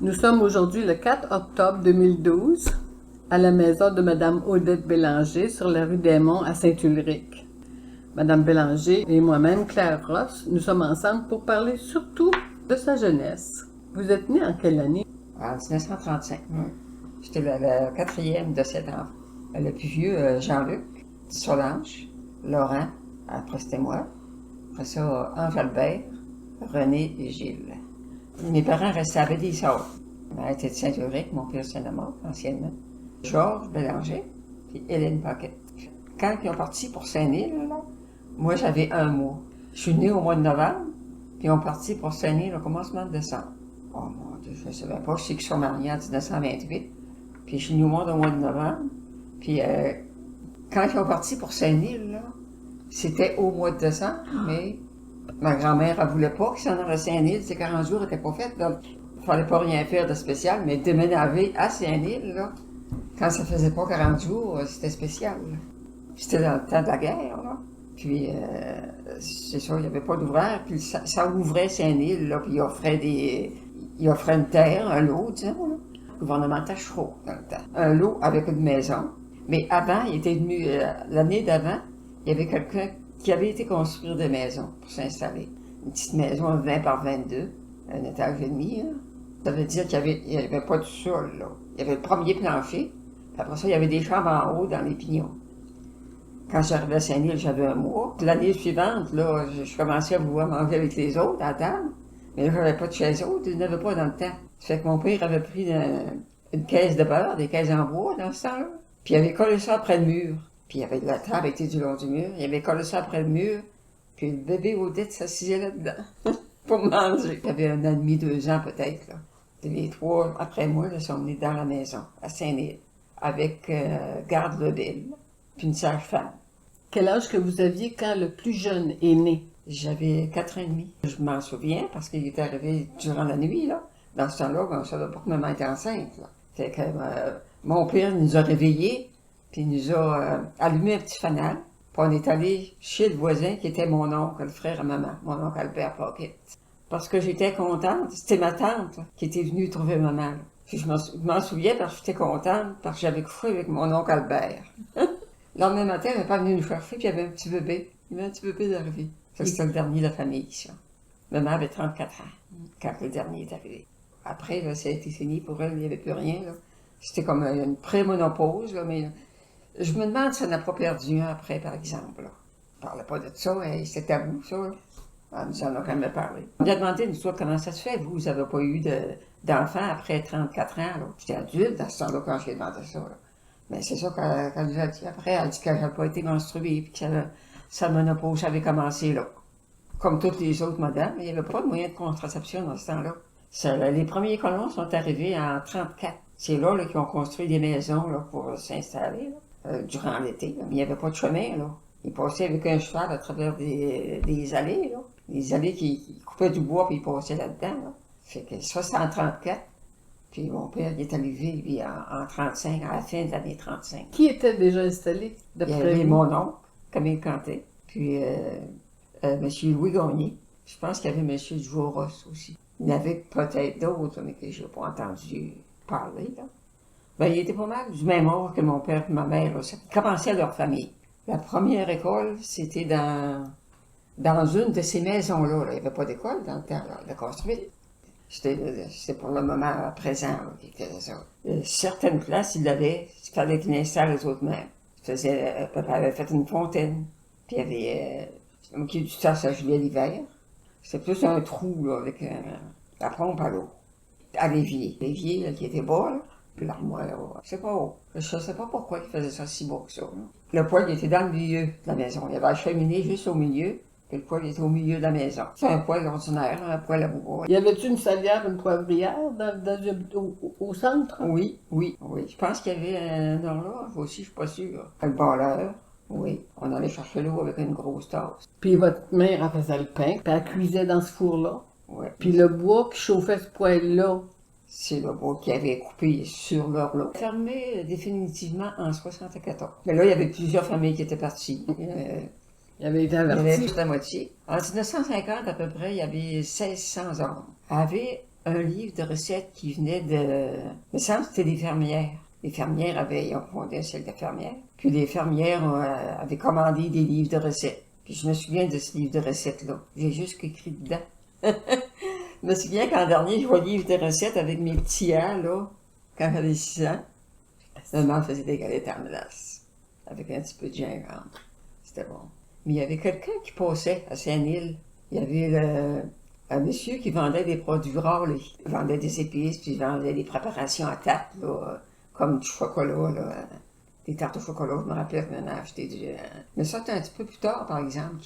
Nous sommes aujourd'hui le 4 octobre 2012 à la maison de Mme Odette Bélanger sur la rue des Monts à Saint-Ulrich. Mme Bélanger et moi-même, Claire Ross, nous sommes ensemble pour parler surtout de sa jeunesse. Vous êtes née en quelle année? En 1935. J'étais le quatrième de 7 enfants. Le plus vieux, Jean-Luc, Solange, Laurent, après c'était moi. Après ça, Ange-Albert, René et Gilles. Mes parents restaient à Bédissart. Ma mère était de Saint-Ulrich, mon père c'est mort anciennement. Georges Bélanger, puis Hélène Paquette. Quand ils ont parti pour Saint-Nil, là, moi j'avais 1 mois. Je suis née au mois de novembre, puis ils ont parti pour Saint-Nil au commencement de décembre. Oh mon Dieu, je ne savais pas, je sais qu'ils sont mariés en 1928, puis je suis née au mois de novembre. Puis quand ils ont parti pour Saint-Nil, là, c'était au mois de décembre, mais ma grand-mère, elle voulait pas qu'ils s'en aillent à Saint-Nil, ces 40 jours n'étaient pas faits, donc il fallait pas rien faire de spécial, mais déménager à Saint-Nil, là, quand ça faisait pas 40 jours, c'était spécial. Là. C'était dans le temps de la guerre, là. Puis, c'est ça, il n'y avait pas d'ouvrage, puis ça ouvrait Saint-Nil, là, puis il offrait une terre, un lot, disons, là. Le gouvernement Tachereau, dans le temps. Un lot avec une maison. Mais avant, il était venu, l'année d'avant, il y avait quelqu'un qui avait été construire des maisons pour s'installer. Une petite maison de 20 par 22, un étage et demi, là. Ça veut dire qu'il n'y avait pas de sol, là. Il y avait le premier plancher, puis après ça, il y avait des chambres en haut dans les pignons. Quand j'arrivais à Saint-Nil, j'avais 1 mois. L'année suivante, là, je commençais à vouloir manger avec les autres à table, mais là, j'avais pas de chaise haute, il n'y en avait pas dans le temps. Ça fait que mon père avait pris une caisse de beurre, des caisses en bois dans ce temps-là, puis il avait collé ça après le mur. Puis la table était du long du mur, il avait collé ça après le mur, puis le bébé Odette s'assisait là-dedans pour manger. Il avait 1 an et demi, 2 ans peut-être, là. Les 3, après moi, là, sont venus dans la maison, à Saint-Nil, avec garde de ville, puis une sage-femme. Quel âge que vous aviez quand le plus jeune est né? J'avais 4 ans et demi. Je m'en souviens parce qu'il est arrivé durant la nuit, là. Dans ce temps-là, on ne savait pas que maman était enceinte, là. Fait que mon père nous a réveillés, puis il nous a allumé un petit fanal. Puis on est allé chez le voisin qui était mon oncle, le frère à maman, mon oncle Albert Paquette. Parce que j'étais contente, c'était ma tante qui était venue trouver maman. Puis je m'en souviens parce que j'étais contente, parce que j'avais couché avec mon oncle Albert. Le lendemain matin, elle n'est pas venue nous chercher, puis il y avait un petit bébé. Il y avait un petit bébé d'arriver. C'était le dernier de la famille, ça. Maman avait 34 ans, quand le dernier est arrivé. Après, là, ça a été fini pour elle, il n'y avait plus rien, là. C'était comme une pré-monopause, là, mais je me demande si elle n'a pas perdu un après, par exemple, là. On ne parlait pas de ça, c'était tabou, ça, là. Elle nous en a quand même parlé. On lui a demandé, nous autres, comment ça se fait, vous n'avez pas eu d'enfant après 34 ans, là. J'étais adulte dans ce temps-là quand j'ai demandé ça, là. Mais c'est ça qu'elle nous a dit après. Elle a dit qu'elle n'avait pas été menstruée, puis que sa ménopause avait commencé là. Comme toutes les autres madames, il n'y avait pas de moyen de contraception dans ce temps-là. Les premiers colons sont arrivés en 1934. C'est là qu'ils ont construit des maisons là, pour s'installer durant l'été. Mais il n'y avait pas de chemin, là. Ils passaient avec un cheval à travers des allées, là. Des allées qui coupaient du bois, puis ils passaient là-dedans, là. Fait que ça, c'est en 1934. Puis mon père il est arrivé lui, en 35, à la fin de l'année 35. Qui était déjà installé Il y d'après avait vous? mon oncle, Camille Cantet, puis M. Louis Gagné. Je pense qu'il y avait M. Dujoros aussi. Il y en avait peut-être d'autres, mais que je n'ai pas entendu parler. Là. Ben, il était pas mal du même âge que mon père et ma mère. Là. Ça commençait leur famille. La première école, c'était dans une de ces maisons-là. Là. Il n'y avait pas d'école dans le temps, là, de construite. C'était pour le moment présent là, qui faisait ça. Certaines places, il fallait qu'il installe les autres mêmes. Papa avait fait une fontaine, puis il y avait du tasse à geler l'hiver. C'était plus un trou là, avec la pompe à l'eau. À l'évier. L'évier là, qui était bas, là, puis l'armoire là, c'est pas haut. Je ne sais pas pourquoi il faisait ça si bas que ça. Là. Le poêle il était dans le milieu de la maison. Il y avait la cheminée juste au milieu. Puis le poêle était au milieu de la maison. C'est un poêle ordinaire, un poêle à bois. Y avait-tu une salière, une poivrière au centre? Oui. Je pense qu'il y avait un horloge aussi, je suis pas sûre. Un balleur, oui. On allait chercher l'eau avec une grosse tasse. Puis votre mère, elle faisait le pain, puis elle cuisait dans ce four-là. Oui. Puis le bois qui chauffait ce poêle-là. C'est le bois qui avait coupé sur l'horloge. Fermé définitivement en 1974. Mais là, il y avait plusieurs familles qui étaient parties. Il avait été Il y avait averti. plus de la moitié. En 1950, à peu près, il y avait 1600 hommes. Il y avait un livre de recettes qui venait de... Il me semble que c'était des fermières. Les fermières ils ont fondé un cercle de fermières. Puis les fermières avaient commandé des livres de recettes. Puis je me souviens de ce livre de recettes-là. J'ai juste écrit dedans. Je me souviens qu'en dernier, je vois le livre de recettes avec mes petits A, là, quand j'avais 6 ans. Maman faisait des galettes en glace, avec un petit peu de gingembre. C'était bon. Mais il y avait quelqu'un qui passait à Saint-Nil. Il y avait un monsieur qui vendait des produits rares. Là. Il vendait des épices, puis il vendait des préparations à tarte, là, comme du chocolat, là, des tartes au chocolat. Je me rappelle que maintenant acheté du... Mais ça, c'était un petit peu plus tard, par exemple.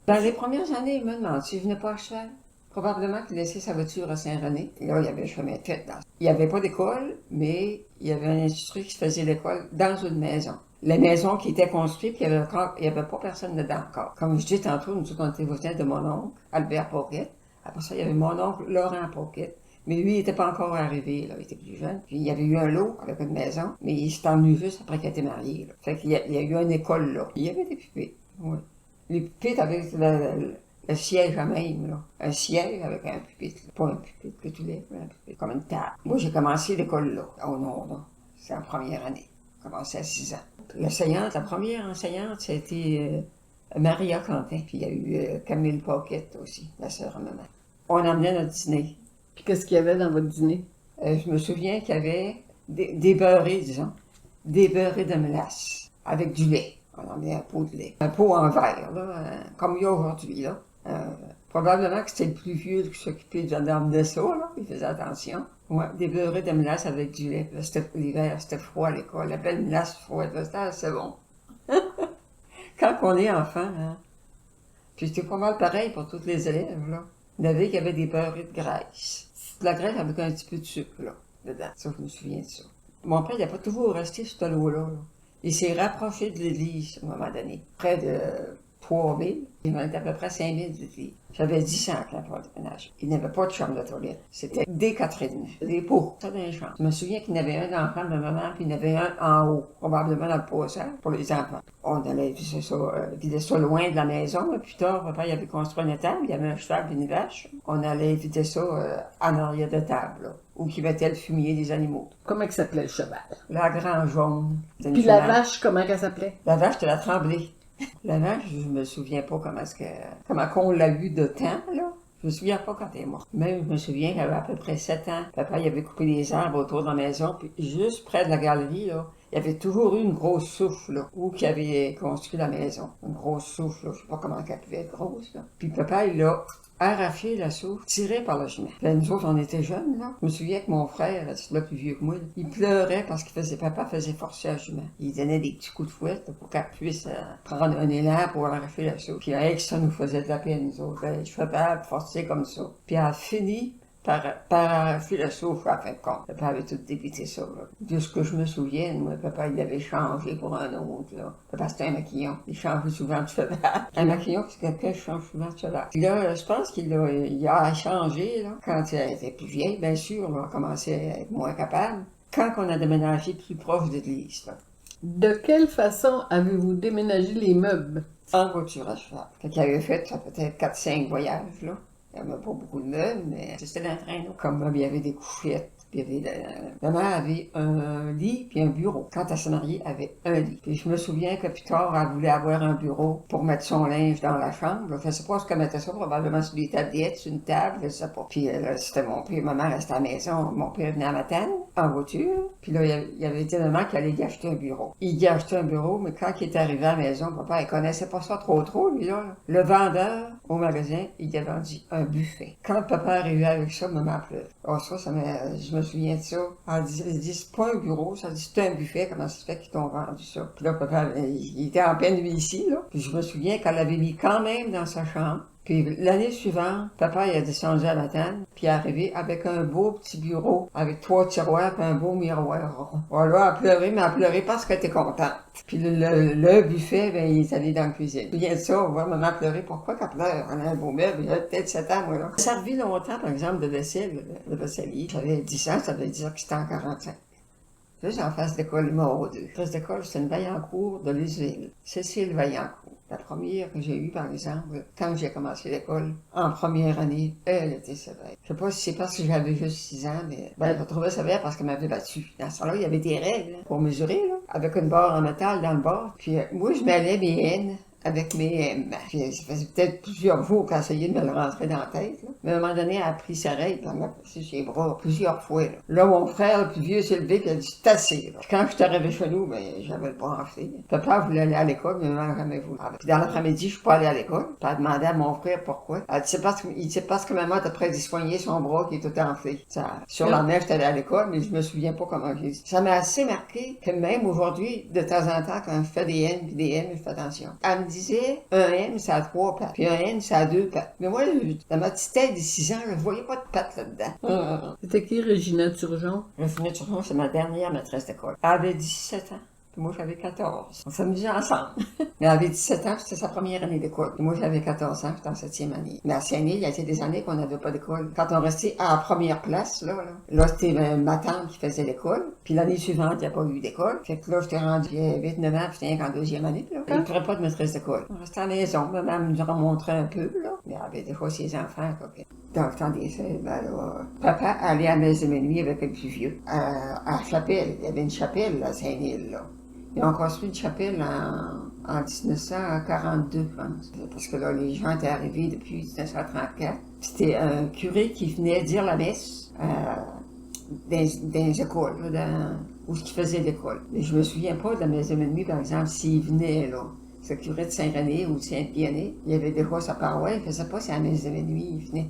Dans les premières années, il me demande s'il venait pas à cheval. Probablement qu'il laissait sa voiture à Saint-René. Et là, il y avait le chemin de tête. Il n'y avait pas d'école, mais il y avait un institut qui faisait l'école dans une maison. La maison qui était construite, puis il n'y avait pas personne dedans encore. Comme je disais tantôt, nous on était voisins de mon oncle, Albert Pocket. Après ça, il y avait mon oncle, Laurent Pocket. Mais lui, il n'était pas encore arrivé, là, il était plus jeune. Puis il y avait eu un lot avec une maison, mais il s'est ennuyé juste après qu'il était marié. Là. Fait qu'il y a eu une école là. Il y avait des pupilles. Oui. Les pupitres avec le siège à même, là. Un siège avec un pupitre. Pas un pupitre que tu lèves, mais un pupitre. Comme une table. Moi, j'ai commencé l'école là, au Nord, là. C'est en première année. J'ai commencé à 6 ans. La première enseignante, c'était Maria Quentin. Puis il y a eu Camille Pocket aussi, la sœur à maman. On emmenait notre dîner. Puis qu'est-ce qu'il y avait dans votre dîner? Je me souviens qu'il y avait des beurrés, disons. Des beurrés de mélasse avec du lait. On emmenait un pot de lait. Un pot en verre, là, comme il y a aujourd'hui, là. Probablement que c'était le plus vieux qui s'occupait d'emmener ça, là. Il faisait attention. Ouais, des beurrés de mélasse avec du lait. L'hiver, c'était froid à l'école. La belle mélasse froide, c'était assez bon. Quand on est enfant, hein. Puis c'était pas mal pareil pour tous les élèves, là. Il y avait qui avaient des beurrés de graisse. De la graisse avec un petit peu de sucre, là, dedans. Ça, je me souviens de ça. Mon père, il n'a pas toujours resté sur ce lot-là, là. Il s'est rapproché de l'église, à un moment donné. Près de 3000. Il en était à peu près 5000 de l'église. J'avais 10 ans quand on déménage. Il n'avait pas de chambre de toilette. C'était des 4,5. Des pots. Ça dans les chambres. Je me souviens qu'il y en avait un dans la chambre de maman, puis il y en avait un en haut. Probablement dans le passage pour les enfants. On allait vider ça loin de la maison. Plus tard, papa, il avait construit une table. Il y avait un cheval et une vache. On allait vider ça en arrière de table, là, où qui mettait le fumier des animaux. Comment il s'appelait le cheval? La grande jaune. Puis la vache, comment elle s'appelait? La vache, c'était la tremblée. La vache, je me souviens pas comment qu'on l'a eu de temps, là. Je me souviens pas quand elle est morte. Même, je me souviens qu'elle avait à peu près 7 ans. Papa, il avait coupé des arbres autour de la maison, puis juste près de la galerie, là, il y avait toujours eu une grosse souffle, là, où qui avait construit la maison. Une grosse souffle, là. Je sais pas comment elle pouvait être grosse, là. Puis papa, il a arraché la souffle, tiré par le chemin. Puis nous autres, on était jeunes, là. Je me souviens que mon frère, c'est là plus vieux que moi, là, il pleurait parce papa faisait forcer la jument. Il donnait des petits coups de fouette là, pour qu'elle puisse prendre un élan pour arracher la souffle. Puis avec ça nous faisait de la peine, nous autres. Ben, je fais pas forcer comme ça. Puis elle a fini par arracher la souffle, à fin de compte. Papa avait tout débité ça, là. De ce que je me souviens, moi, papa, il l'avait changé pour un autre, là. Papa, c'était un maquillon. Il changeait souvent de cheval. Un maquillon, c'est quelqu'un qui change souvent de cheval. Puis là, je pense qu'il a changé, là. Quand elle était plus vieille, bien sûr, on a commencé à être moins capable. Quand on a déménagé plus proche de l'église, là. De quelle façon avez-vous déménagé les meubles? En voiture à cheval. Quand il avait fait, ça peut-être 4-5 voyages, là. Il n'y avait pas beaucoup de meubles, mais c'était dans le traîneau. Comme meuble, il y avait des couchettes, puis il y avait... Maman avait un lit puis un bureau. Quand elle s'est mariée, elle avait un lit. Puis je me souviens que plus tard, elle voulait avoir un bureau pour mettre son linge dans la chambre. Je ne sais pas ce qu'elle mettait ça, probablement sur des tablettes, sur une table, je ne sais pas. Puis c'était mon père, maman restait à la maison. Mon père venait à Matane, en voiture. Puis là, il avait dit à maman qu'il allait y acheter un bureau. Il y a acheté un bureau, mais quand il est arrivé à la maison, papa, il connaissait pas ça trop, lui, là. Le vendeur, au magasin, il a vendu un buffet. Quand papa est arrivé avec ça, maman pleurait. Oh, je me souviens de ça. Elle dit, c'est pas un bureau, ça dit, c'est un buffet, comment ça se fait qu'ils t'ont vendu ça? Puis là, papa, il était en peine, lui, ici, là. Puis je me souviens qu'elle l'avait mis quand même dans sa chambre. Puis l'année suivante, papa, il a descendu à Matane, puis il est arrivé avec un beau petit bureau, avec 3 tiroirs, puis un beau miroir. Voilà, elle pleurait, mais elle pleurait parce qu'elle était contente. Puis le buffet, ben, il est allé dans la cuisine. Puis il y a ça, on voit maman pleurer. Pourquoi qu'elle pleure? Elle a un beau meuble, il a peut-être 7 ans, moi, là. Ça servi longtemps, par exemple, de vaisselle, le vaisselier. J'avais 10 ans, ça veut dire que c'était en 45. Là, j'ai en face d'école numéro 2. En face d'école, c'était une Vaillancourt de l'Usine. Cécile Vaillancourt. La première que j'ai eue, par exemple, quand j'ai commencé l'école, en première année, elle était sévère. Je sais pas si c'est parce que j'avais juste 6 ans, mais je la trouvais sévère parce qu'elle m'avait battu. Dans ce temps-là, il y avait des règles pour mesurer, là, avec une barre en métal dans le bord. Puis moi, je mêlais mes N avec mes M. Puis ça faisait peut-être plusieurs jours qu'elle essayait de me le rentrer dans la tête. Là. Mais à un moment donné, elle a pris sa règle, puis elle m'a passé ses bras plusieurs fois. Là, mon frère, le plus vieux, s'est levé, puis il a dit « C'est assez. » Puis quand je suis arrivé chez nous, ben, j'avais le bras enflé. Papa voulait aller à l'école, mais maman n'a jamais voulu. Puis dans l'après-midi, je suis pas allée à l'école. Puis elle a demandé à mon frère pourquoi. Elle dit « C'est parce que maman t'a prédispoigné son bras qui est tout enflé. » Sur la neige, j'étais allée à l'école, mais je me souviens pas comment j'ai dit. Ça m'a assez marqué que même aujourd'hui, de temps en temps, quand je fais des N puis des M, je fais attention. Elle me disait, un M, ça a 3 pattes, puis un N, ça a 2 pattes. Mais moi, dans ma petite tête de 6 ans, je ne voyais pas de pattes là-dedans. C'était qui, Régina Turgeon? Régina Turgeon, c'est ma dernière maîtresse d'école. Elle avait 17 ans. Puis moi, j'avais 14. On s'amusait ensemble. Mais elle avait 17 ans, c'était sa première année d'école. Et moi, j'avais 14 ans, j'étais en 7e année. Mais à Saint-Denis, il y a été des années qu'on n'avait pas d'école. Quand on restait à la première place, là c'était ma tante qui faisait l'école. Puis l'année suivante, il n'y a pas eu d'école. Fait que là, j'étais rendu 8-9 ans, puis j'étais en 2e année, là. Il ne ferait pas de maîtresse d'école. On restait à la maison, maman nous remontrait un peu, là. Mais elle avait des fois ses enfants, quoi. Dans le temps des fêtes, ben là, papa allait à la messe de minuit avec le plus vieux. À la chapelle. Il y avait une chapelle à Saint-Denis, là. Ils ont construit une chapelle en 1942, je pense. Parce que là, les gens étaient arrivés depuis 1934. C'était un curé qui venait dire la messe dans les écoles, là, où il faisait l'école. Mais je me souviens pas de la messe de minuit, par exemple, s'il venait, là. Ce curé de Saint-René ou de Saint-Pierre, il y avait des fois sa paroisse, il faisait pas sa messe de minuit, il venait.